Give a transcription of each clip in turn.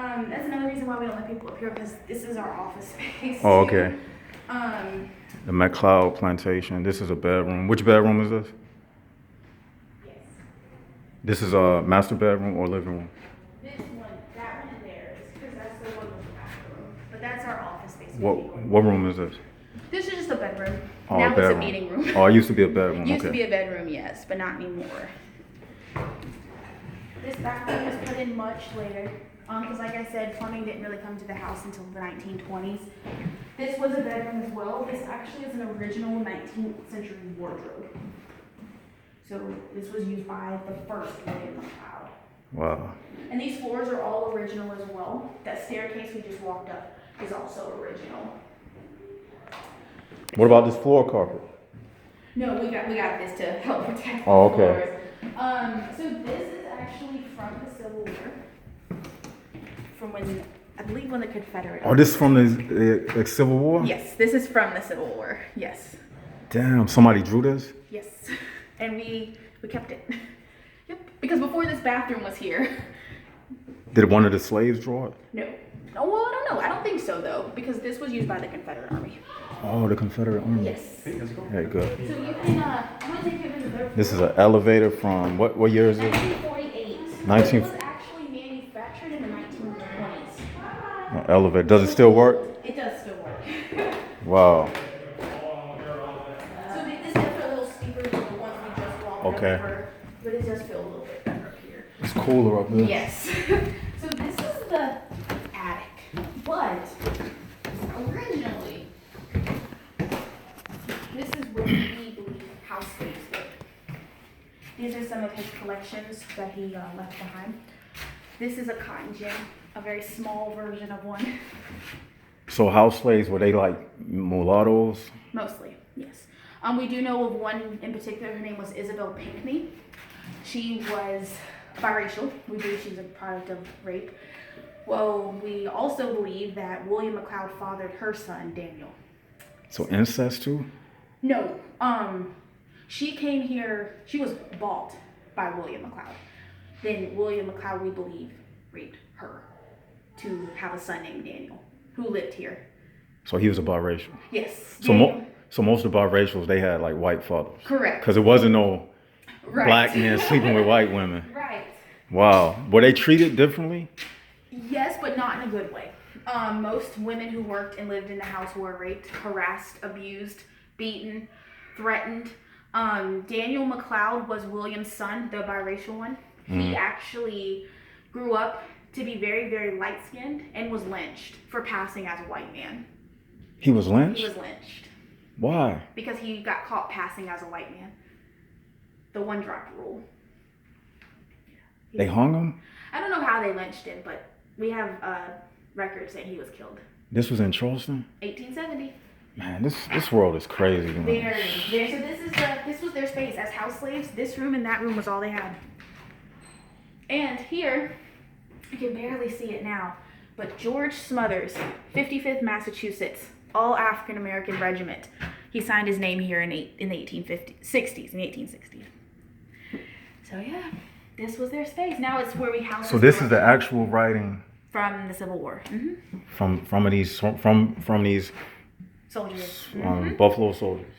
That's another reason why we don't let people up here, because this is our office space. Oh, too. okay. The McLeod Plantation. This is a bedroom. Which bedroom is this? Yes. This is a master bedroom or living room? This one, that one is theirs, because that's the one with the bathroom. But that's our office space. What room is this? This is just a bedroom. Oh, now bedroom. It's a meeting room. Oh, it used to be a bedroom. Used to Okay. be a bedroom, yes, but not anymore. This bathroom was put in much later, because like I said, plumbing didn't really come to the house until the 1920s. This was a bedroom as well. This actually is an original 19th century wardrobe. So this was used by the first William McLeod. Wow. And these floors are all original as well. That staircase we just walked up is also original. What about this floor carpet? No, we got this to help protect the Oh, okay. floors. So this is actually from the Civil War. From when, I believe when the Confederate. Oh, this is from the Civil War? Yes, this is from the Civil War. Yes. Damn, somebody drew this? Yes. And we kept it. Yep. Because before this bathroom was here. Did one of the slaves draw it? No. Oh, well, I don't know. I don't think so though, because this was used by the Confederate Army. Oh, the Confederate Army. Yes. Hey, good. So you can, I'm gonna take you to the third This is an elevator from what year is it? 1948. 19 It was actually manufactured in the 1920s. An elevator. Does it still work? It does still work. Wow. So this is a little steeper than the ones we just walked Okay. over, but it does feel a little bit better up here. It's cooler up there. Yes. So this is the attic, but originally, this is where we believe house slaves lived. These are some of his collections that he left behind. This is a cotton gin, a very small version of one. So house slaves, were they like mulattoes? Mostly, yes. We do know of one in particular. Her name was Isabel Pinckney. She was biracial. We believe she was a product of rape. Well, we also believe that William McLeod fathered her son, Daniel. So incest too? No, she came here, she was bought by William McLeod. Then William McLeod, we believe, raped her to have a son named Daniel, who lived here. So he was a biracial. Yes. So so most of the biracials, they had like white fathers. Correct. Because it wasn't no Right. black men sleeping with white women. Right. Wow. Were they treated differently? Yes, but not in a good way. Most women who worked and lived in the house were raped, harassed, abused, beaten, threatened. Daniel McLeod was William's son, the biracial one. He actually grew up to be very, very light-skinned and was lynched for passing as a white man. He was lynched? He was lynched. Why? Because he got caught passing as a white man. The one-drop rule. They hung him? I don't know how they lynched him, but we have records saying he was killed. This was in Charleston? 1870. Man, this world is crazy. Man. Very. So this was their space as house slaves. This room and that room was all they had. And here, you can barely see it now, but George Smothers, 55th Massachusetts, all African American regiment. He signed his name here in the 1860s. So yeah, this was their space. Now it's where we house. So this is the actual writing from the Civil War. from these Soldiers. Buffalo soldiers.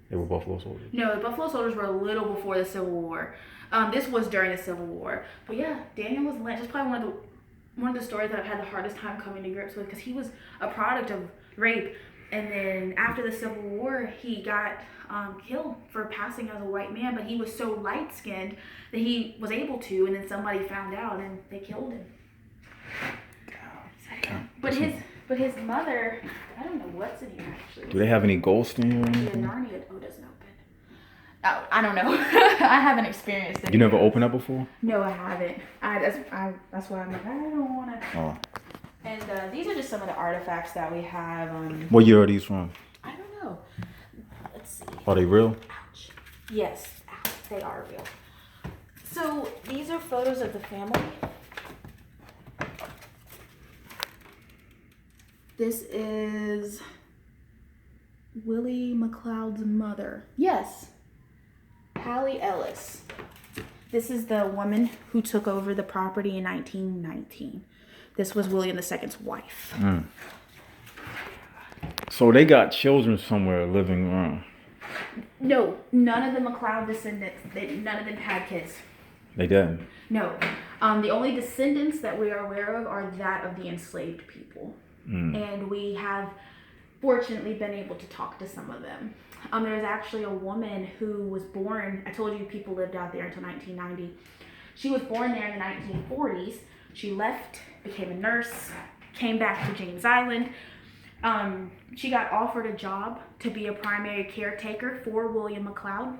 They were Buffalo soldiers. No, the Buffalo soldiers were a little before the Civil War. This was during the Civil War. But yeah, Daniel was lynched. That's probably one of the stories that I've had the hardest time coming to grips with, because he was a product of rape. And then after the Civil War, he got killed for passing as a white man, but he was so light-skinned that he was able to, and then somebody found out and they killed him. But his mother, I don't know what's in here actually. Do they have any ghosts in here or anything? Yeah, Narnia. Oh, it doesn't open. Oh, I don't know. I haven't experienced it. You never opened up before? No, I haven't. That's why I'm like, I don't want to. Oh. And these are just some of the artifacts that we have. What year are these from? I don't know. Let's see. Are they real? Ouch. Yes, they are real. So these are photos of the family. This is Willie McLeod's mother. Yes, Hallie Ellis. This is the woman who took over the property in 1919. This was William II's wife. So they got children somewhere living around. No, none of the McLeod descendants, none of them had kids. They didn't. No. The only descendants that we are aware of are that of the enslaved people. And we have fortunately been able to talk to some of them. There's actually a woman who was born, I told you people lived out there until 1990. She was born there in the 1940s. She left, became a nurse, came back to James Island. She got offered a job to be a primary caretaker for William McLeod.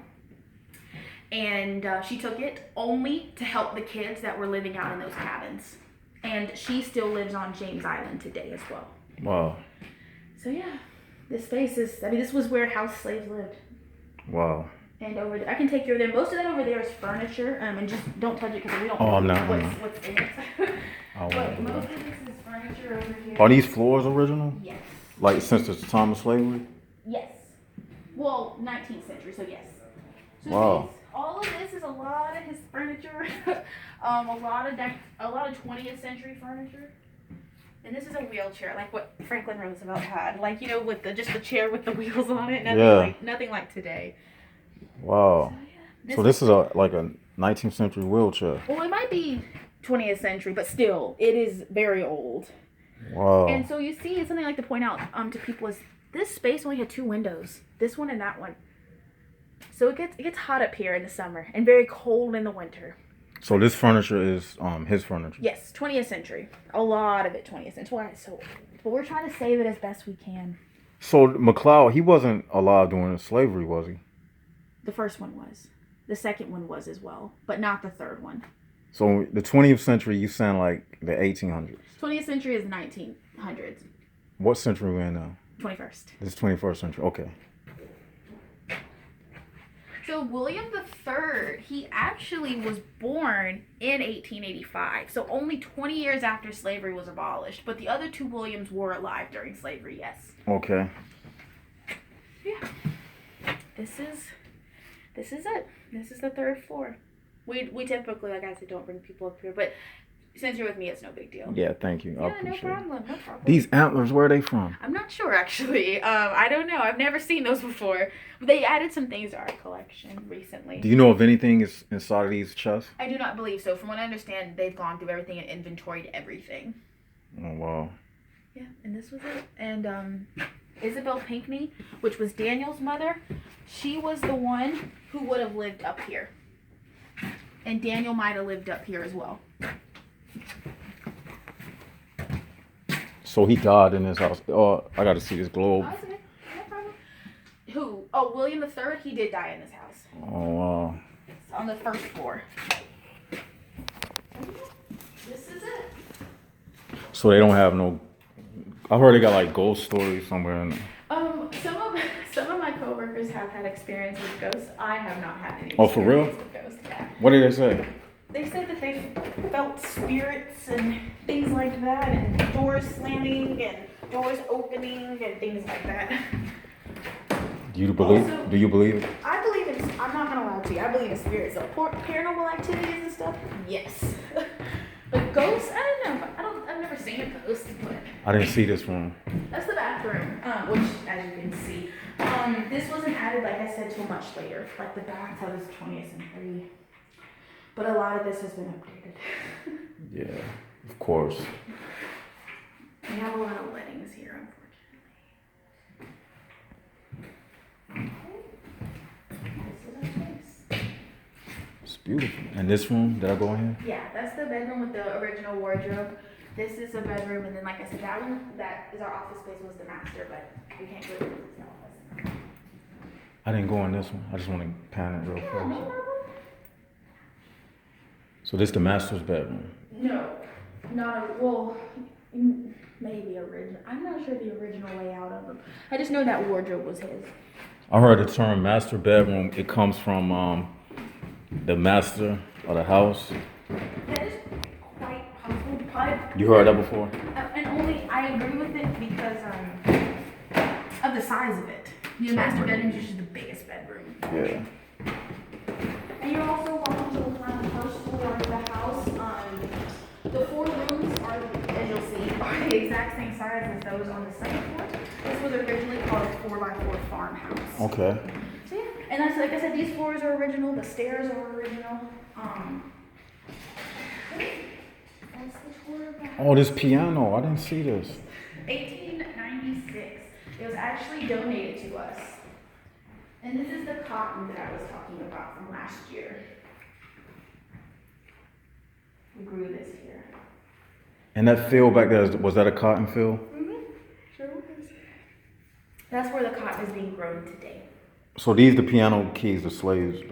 And she took it only to help the kids that were living out in those cabins. And she still lives on James Island today as well. Wow. So yeah, this space is, this was where house slaves lived. Wow. And over there, I can take you over there. Most of that over there is furniture. And just don't touch it because we don't know I'm not. what's in it. But most of this is furniture over here. Are these floors original? Yes. Like since the time of slavery? Yes. Well, 19th century, so yes. So Wow. All of this is a lot of his furniture. a lot of 20th century furniture. And this is a wheelchair, like what Franklin Roosevelt had. Like, with just the chair with the wheels on it. Nothing like today. Wow. So, yeah. So this is like a 19th century wheelchair. Well, it might be 20th century, but still, it is very old. Wow. And so you see, something I like to point out to people is this space only had 2 windows. This one and that one. So it gets hot up here in the summer and very cold in the winter. So this furniture is his furniture? Yes, 20th century. A lot of it 20th century. That's why it's so old. But we're trying to save it as best we can. So McLeod, he wasn't alive during slavery, was he? The first one was. The second one was as well, but not the third one. So the 20th century, you sound like the 1800s. 20th century is the 1900s. What century are we in now? 21st. This is 21st century. Okay. So William III, he actually was born in 1885. So only 20 years after slavery was abolished. But the other 2 Williams were alive during slavery, yes. Okay. Yeah. This is it. This is the 3rd floor. We typically, like I said, don't bring people up here, but since you're with me, it's no big deal. Yeah, thank you. I Yeah, appreciate no problem. These antlers, where are they from? I'm not sure, actually. I don't know. I've never seen those before. But they added some things to our collection recently. Do you know if anything is inside of these chests? I do not believe so. From what I understand, they've gone through everything and inventoried everything. Oh, wow. Yeah, and this was it. And Isabel Pinckney, which was Daniel's mother, she was the one who would have lived up here. And Daniel might have lived up here as well. So he died in his house. Oh, I got to see this globe. Oh, that's okay. No problem. Who? Oh, William III, he did die in this house. Oh, wow. It's on the 1st floor. This is it. So they don't have no... I heard they got like ghost stories somewhere in there. Some of my coworkers have had experience with ghosts. I have not had any. Oh, for real? With ghosts. Yeah. What did they say? They said that they felt spirits and things like that, and doors slamming and doors opening and things like that. Do you believe? Also, do you believe it? I believe in. I'm not gonna lie to you. I believe in spirits. So paranormal activities and stuff. Yes. But ghosts, I don't know. I've never seen a ghost, but I didn't see this room. that's the bathroom, which, as you can see, this wasn't added, like I said, till much later. Like the bathtub is 20th century, but a lot of this has been updated. Yeah, of course. We have a lot of weddings here, unfortunately. This is our space. It's beautiful. And this room, did I go in here? Yeah, that's the bedroom with the original wardrobe. This is a bedroom, and then, like I said, that one, that is our office space, was the master, but we can't go to the office. I didn't go in this one. I just want to pan it real Yeah, fast. no problem. So this the master's bedroom. No, well, maybe original. I'm not sure the original layout of them. I just know that wardrobe was his. I heard the term master bedroom. It comes from the master of the house. That is quite possible. Probably, You heard that before? and only I agree with it because of the size of it. The master bedroom is usually the biggest bedroom. Yeah. And you're also welcome to the lounge. tour of the house. The 4 rooms are, as you'll see, are the exact same size as those on the second floor. This was originally called a 4x4 farmhouse. Okay. So yeah, and that's like I said, these floors are original. The stairs are original. That's the tour of the house. Oh, this piano. I didn't see this. 1896. It was actually donated to us. And this is the cotton that I was talking about from last year. We grew this here. And that field back there, was that a cotton field? Sure was. That's where the cotton is being grown today. So these the piano keys the slaves.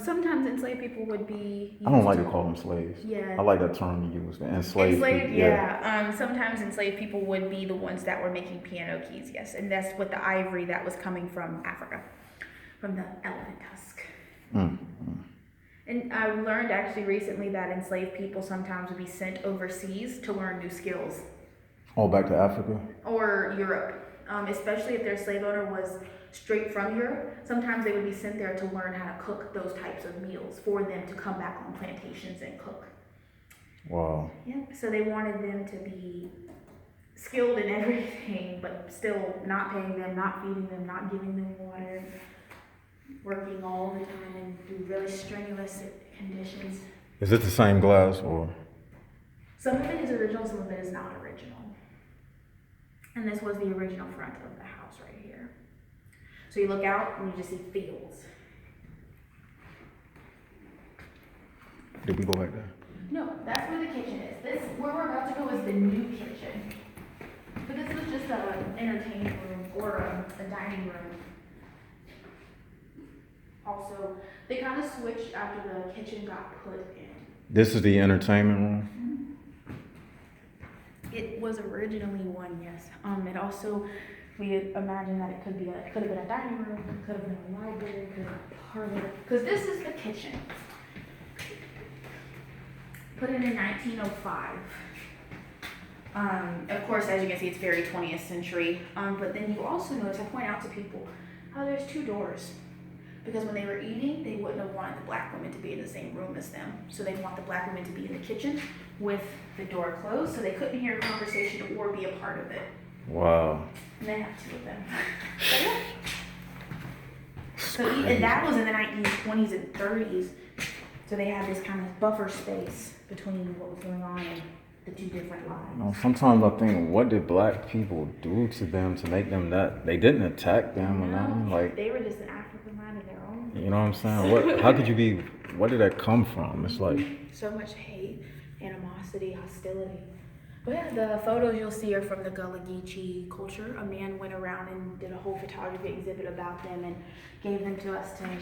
Sometimes enslaved people would be. I don't like to call them slaves. Yeah. I like that term you use. Enslaved. Yeah. Sometimes enslaved people would be the ones that were making piano keys. Yes, and that's what the ivory that was coming from Africa, from the elephant tusk. And I learned actually recently that enslaved people sometimes would be sent overseas to learn new skills. Oh, back to Africa? Or Europe. Especially if their slave owner was straight from Europe. Sometimes they would be sent there to learn how to cook those types of meals for them to come back on plantations and cook. Wow. Yeah, so they wanted them to be skilled in everything, but still not paying them, not feeding them, not giving them water, working all the time and through really strenuous conditions. Is it the same glass or? Some of it is original, some of it is not original. And this was the original front of the house right here. So you look out and you just see fields. Did we go back there? No, that's where the kitchen is. This, where we're about to go, is the new kitchen. But this was just an entertaining room or a dining room. Also, they kind of switched after the kitchen got put in. This is the entertainment room? It was originally one, yes. It also, we imagine that it could have been a dining room, it could have been a library, it could have been a parlor. Because this is the kitchen. Put in 1905. Of course, as you can see, it's very 20th century. But then you also notice, I point out to people, how there's 2 doors. Because when they were eating, they wouldn't have wanted the black women to be in the same room as them. So they want the black women to be in the kitchen with the door closed, so they couldn't hear a conversation or be a part of it. Wow. And they have 2 of them. But yeah. So and that was in the 1920s and 30s. So they had this kind of buffer space between what was going on and the 2 different lives. You know, sometimes I think, what did black people do to them to make them that? They didn't attack them or nothing. Like, they were just an African mind of their own. You know what I'm saying? What? How could you be? Where did that come from? It's like so much hate, animosity, hostility. But yeah, the photos you'll see are from the Gullah Geechee culture. A man went around and did a whole photography exhibit about them and gave them to us to